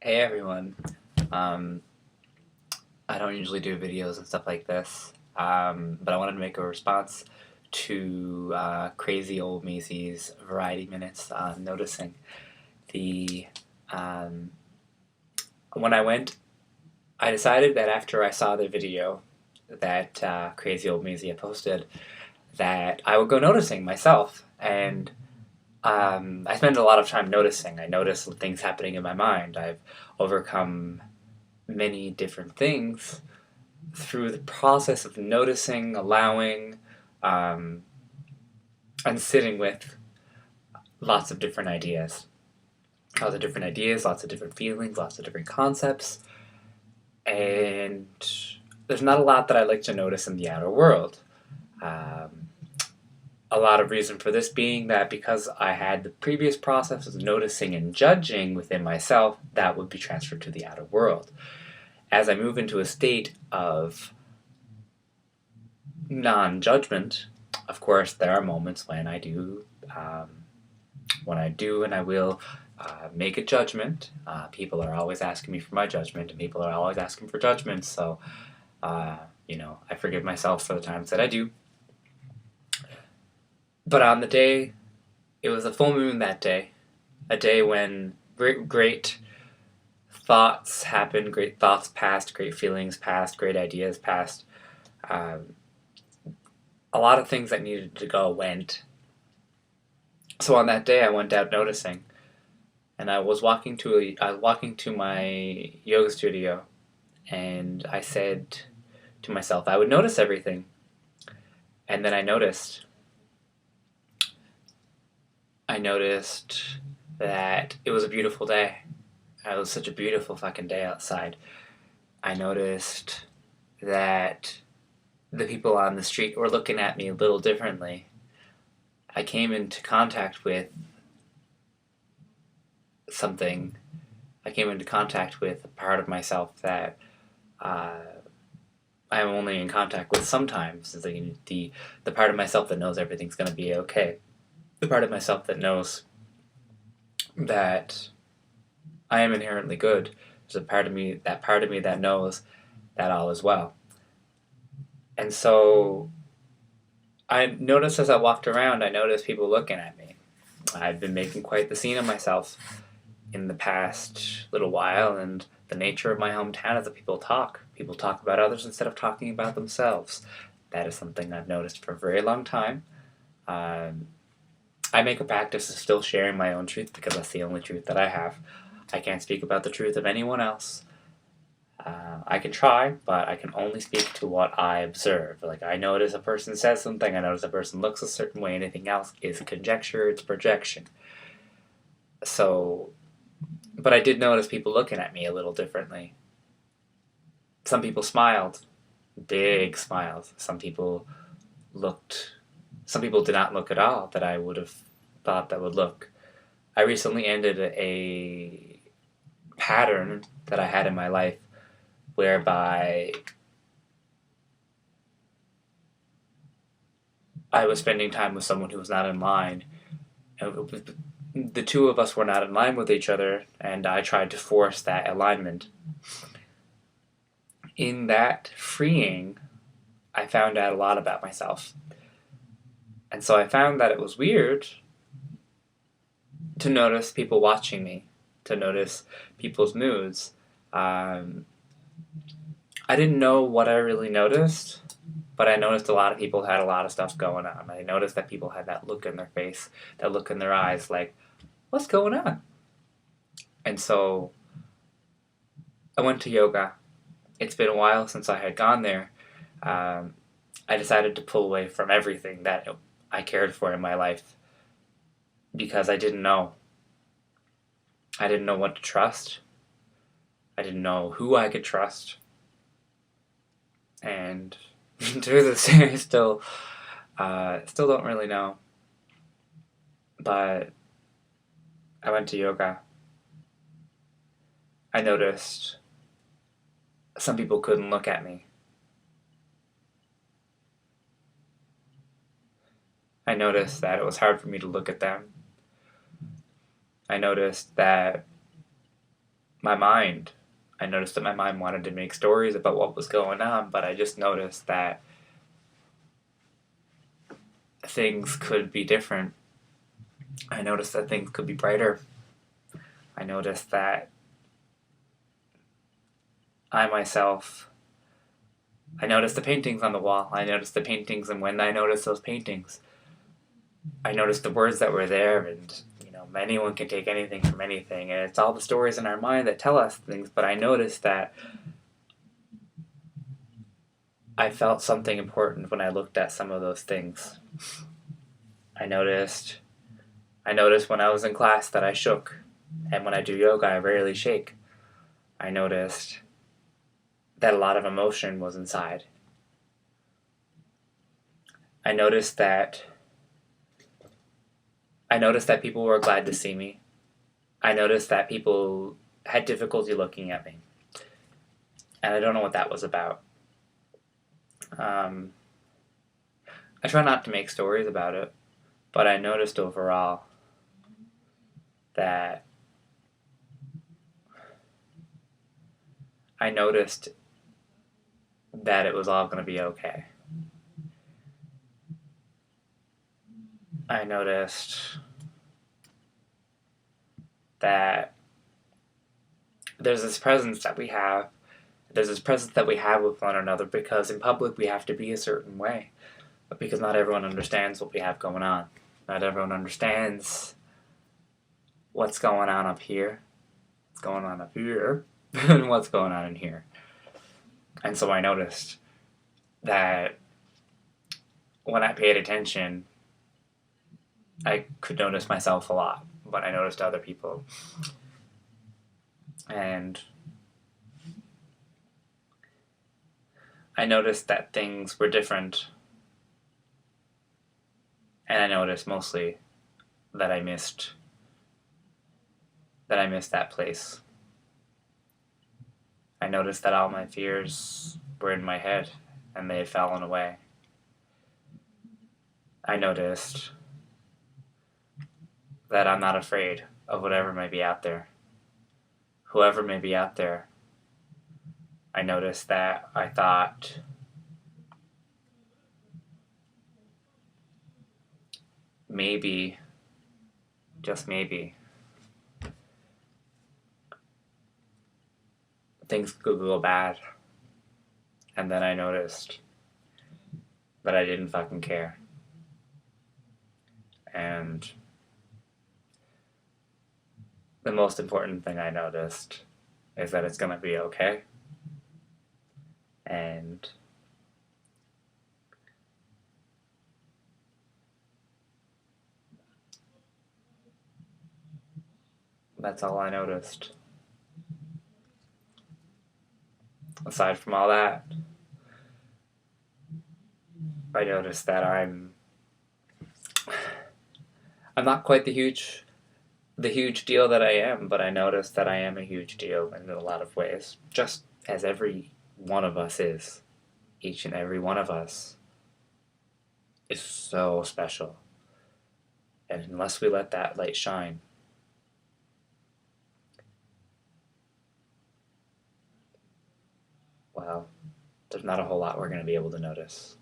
Hey everyone. Um, I don't usually do videos and stuff like this, but I wanted to make a response to crazy old Maisie's Variety Minutes on noticing the. Um, when I went, I decided that after I saw the video that crazy old Maisie had posted, that I would go noticing myself. And I spend a lot of time noticing. I notice things happening in my mind. I've overcome many different things through the process of noticing, allowing, um, and sitting with lots of different ideas. Lots of different ideas, lots of different feelings, lots of different concepts. And there's not a lot that I like to notice in the outer world. Um, a lot of reason for this being that because I had the previous process of noticing and judging within myself, that would be transferred to the outer world. As I move into a state of non-judgment, of course, there are moments um, and I will make a judgment. People are always asking me for my judgment, and people are always asking for judgment. So, uh, I forgive myself for the times that I do. But on the day, it was a full moon that day, a day when great thoughts happened, great thoughts passed, great feelings passed, great ideas passed. Um, a lot of things that needed to go went. So on that day, I went out noticing, and I was walking to my yoga studio, and I said to myself I would notice everything, and then I noticed that it was a beautiful day. It was such a beautiful fucking day outside. I noticed that the people on the street were looking at me a little differently. I came into contact with something. I came into contact with a part of myself that uh, I'm only in contact with sometimes. It's like the part of myself that knows everything's going to be okay. The part of myself that knows that I am inherently good. There's a part of me that knows that all is well. And so I noticed as I walked around, I noticed people looking at me. I've been making quite the scene of myself in the past little while, and the nature of my hometown is that people talk. People talk about others instead of talking about themselves. That is something I've noticed for a very long time. Um, I make a practice of still sharing my own truth because that's the only truth that I have. I can't speak about the truth of anyone else. I can try, but I can only speak to what I observe. Like, I notice a person says something, I notice a person looks a certain way, anything else is conjecture, it's projection. So, but I did notice people looking at me a little differently. Some people smiled, big smiles. Looked, some people did not look at all that I would have thought that would look. I recently ended a pattern that I had in my life whereby I was spending time with someone who was not in line. The two of us were not in line with each other, and I tried to force that alignment. In that freeing, I found out a lot about myself. And so I found that it was weird to notice people watching me, to notice people's moods. Um, I didn't know what I really noticed, but I noticed a lot of people had a lot of stuff going on. I noticed that people had that look in their face, that look in their eyes, like, what's going on? And so I went to yoga. It's been a while since I had gone there. Um, I decided to pull away from everything that I cared for in my life because I didn't know. I didn't know what to trust. I didn't know who I could trust. And to this day, I still don't really know. But I went to yoga. I noticed some people couldn't look at me. I noticed that it was hard for me to look at them. I noticed that my mind. I noticed that my mind wanted to make stories about what was going on, but I just noticed that things could be different. I noticed that things could be brighter. I noticed that I myself, I noticed the paintings on the wall. I noticed the paintings, and when I noticed those paintings, I noticed the words that were there, and anyone can take anything from anything, and it's all the stories in our mind that tell us things. But I noticed that I felt something important when I looked at some of those things. I noticed I noticed when I was in class that I shook, and when I do yoga, I rarely shake. I noticed that a lot of emotion was inside. I noticed that people were glad to see me. I noticed that people had difficulty looking at me, and I don't know what that was about. I try not to make stories about it, but I noticed overall that it was all going to be okay. I noticed that there's this presence that we have. There's this presence that we have with one another, because in public we have to be a certain way, but because not everyone understands what we have going on. Not everyone understands what's going on up here, what's going on up here, and what's going on in here. And so I noticed that when I paid attention, I could notice myself a lot, but I noticed other people. And I noticed that things were different. And I noticed mostly that I missed that place. I noticed that all my fears were in my head and they had fallen away. I noticed that I'm not afraid of whatever may be out there. Whoever may be out there. I noticed that I thought maybe, just maybe, things could go bad. And then I noticed that I didn't fucking care. And the most important thing I noticed is that it's gonna be okay. And that's all I noticed. Aside from all that, I noticed that I'm not quite the huge deal that I am, but I noticed that I am a huge deal in a lot of ways, just as every one of us is. Each and every one of us is so special. And unless we let that light shine, well, there's not a whole lot we're going to be able to notice.